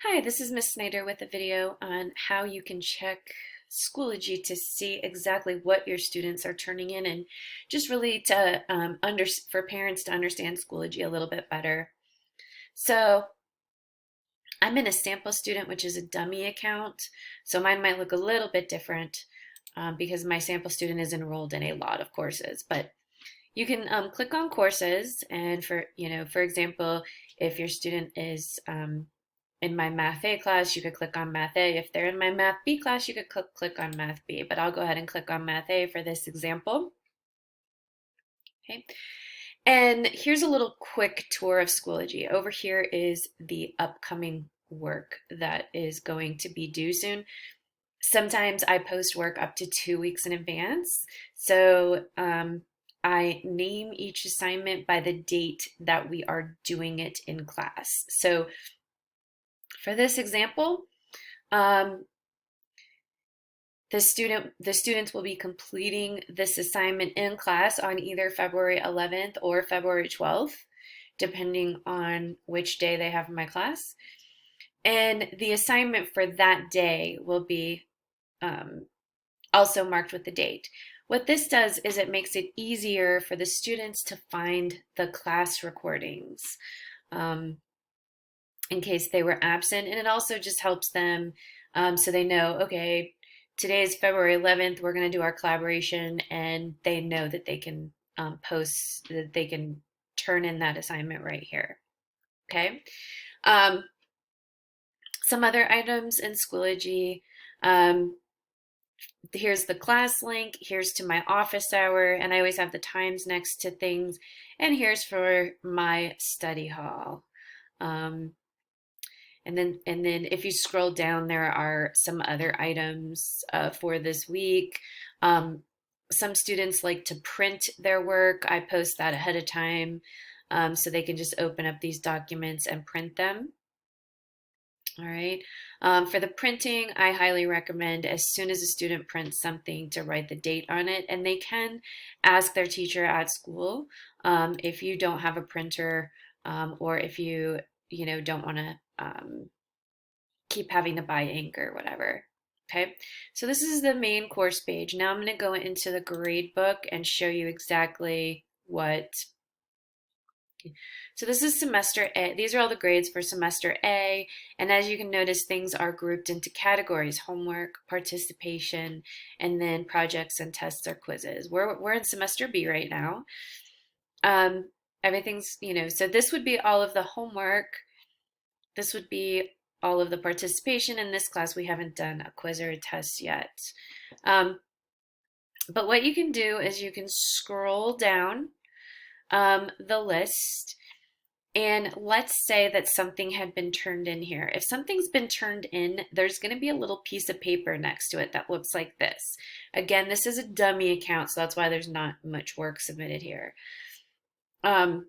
Hi, this is Miss Snyder with a video on how you can check Schoology to see exactly what your students are turning in and just really to for parents to understand Schoology a little bit better. So I'm in a sample student, which is a dummy account. So mine might look a little bit different because my sample student is enrolled in a lot of courses. But you can click on courses, and for example, if your student is in my Math A class, you could click on Math A. If they're in my Math B class, you could click on Math B. But I'll go ahead and click on Math A for this example. Okay. And here's a little quick tour of Schoology. Over here is the upcoming work that is going to be due soon. Sometimes I post work up to 2 weeks in advance. So I name each assignment by the date that we are doing it in class. So for this example, um, the students will be completing this assignment in class on either February 11th or February 12th, depending on which day they have in my class. And the assignment for that day will be um, also marked with the date. What this does is it makes it easier for the students to find the class recordings um, in case they were absent. And it also just helps them so they know, okay, today is February 11th, we're going to do our collaboration, and they know that they can that they can turn in that assignment right here. Okay. Um, some other items in Schoology. Um, Here's the class link, here's to my office hour, and I always have the times next to things, and here's for my study hall. Um, and then if you scroll down, there are some other items for this week. Um, some students like to print their work. I post that ahead of time so they can just open up these documents and print them. All right. For the printing, I highly recommend as soon as a student prints something to write the date on it, and they can ask their teacher at school if you don't have a printer or if you don't want to keep having to buy ink or whatever. Okay, so this is the main course page. Now I'm going to go into the grade book and show you exactly what. So this is semester A. These are all the grades for semester A. And as you can notice, things are grouped into categories: homework, participation, and then projects and tests or quizzes. We're in semester B right now. Um, so this would be all of the homework. This would be all of the participation. In this class, we haven't done a quiz or a test yet. Um, but what you can do is you can scroll down the list. And let's say that something had been turned in here. If something's been turned in, there's going to be a little piece of paper next to it that looks like this. Again, this is a dummy account, so that's why there's not much work submitted here. Um,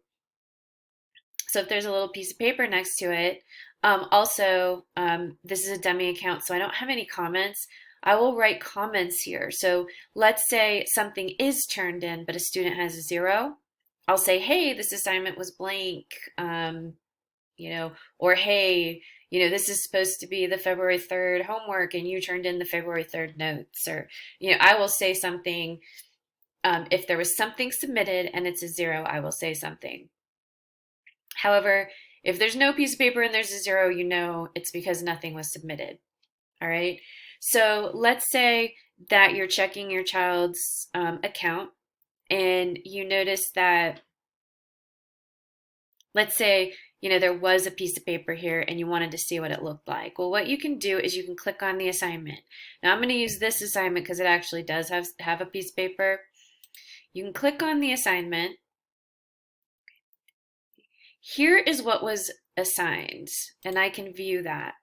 so if there's a little piece of paper next to it, this is a dummy account, so I don't have any comments. I will write comments here. So let's say something is turned in, but a student has a 0. I'll say, hey, this assignment was blank. Or hey, this is supposed to be the February 3rd homework and you turned in the February 3rd notes. Or, I will say something. If there was something submitted and it's a 0, I will say something. However, if there's no piece of paper and there's a 0, it's because nothing was submitted. All right. So let's say that you're checking your child's account and you notice that, let's say, there was a piece of paper here and you wanted to see what it looked like. Well, what you can do is you can click on the assignment. Now I'm going to use this assignment because it actually does have a piece of paper. You can click on the assignment. Here is what was assigned, and I can view that.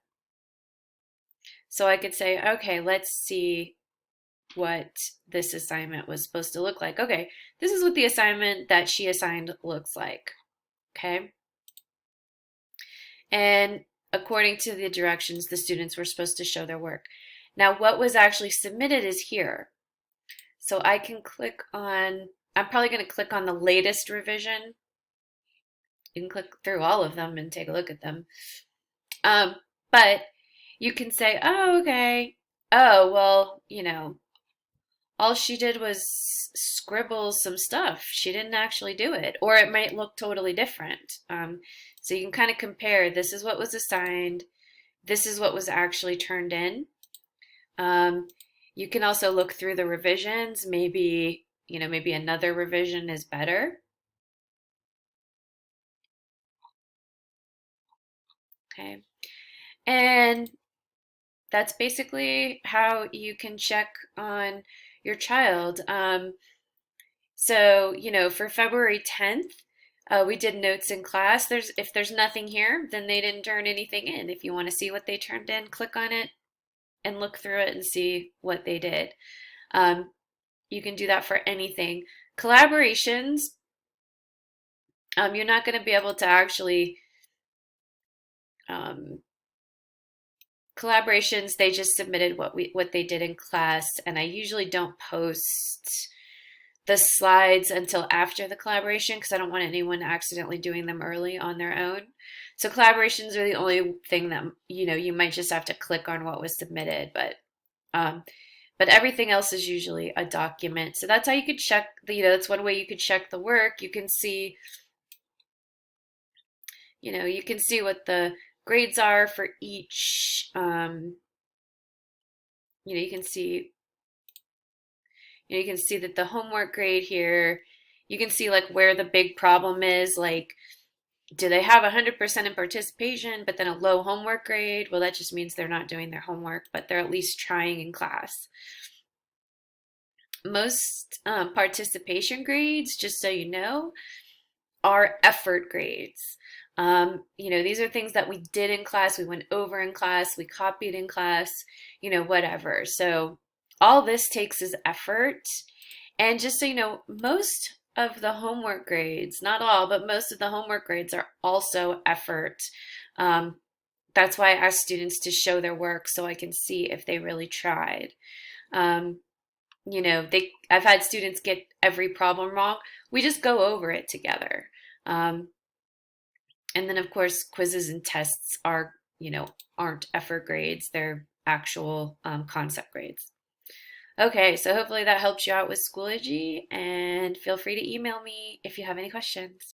So I could say, okay, let's see what this assignment was supposed to look like. Okay, this is what the assignment that she assigned looks like. Okay. And according to the directions, the students were supposed to show their work. Now, what was actually submitted is here. So I can click on, I'm probably going to click on the latest revision. You can click through all of them and take a look at them. But you can say, oh, okay. Oh, well, all she did was scribble some stuff. She didn't actually do it. Or it might look totally different. So you can kind of compare this is what was assigned, this is what was actually turned in. Um, you can also look through the revisions. Maybe another revision is better. Okay. And that's basically how you can check on your child. So, for February 10th, we did notes in class. If there's nothing here, then they didn't turn anything in. If you want to see what they turned in, click on it and look through it and see what they did. Um, you can do that for anything. Collaborations, you're not going to be able to actually um, collaborations. They just submitted what they did in class, and I usually don't post the slides until after the collaboration because I don't want anyone accidentally doing them early on their own. So collaborations are the only thing that you might just have to click on what was submitted, um, but everything else is usually a document. So that's how you could check. That's one way you could check the work. You can see what the grades are for each. You can see you can see that the homework grade here. You can see like where the big problem is, like do they have 100% in participation, but then a low homework grade? Well, that just means they're not doing their homework, but they're at least trying in class. Most participation grades, just so you know, are effort grades. These are things that we did in class, we went over in class, we copied in class, whatever. So all this takes is effort. And just so you know, most of the homework grades, not all, but most of the homework grades are also effort. Um, that's why I ask students to show their work so I can see if they really tried. Um, I've had students get every problem wrong. We just go over it together. Um, and then of course, quizzes and tests aren't effort grades. They're actual concept grades. Okay, so hopefully that helps you out with Schoology, and feel free to email me if you have any questions.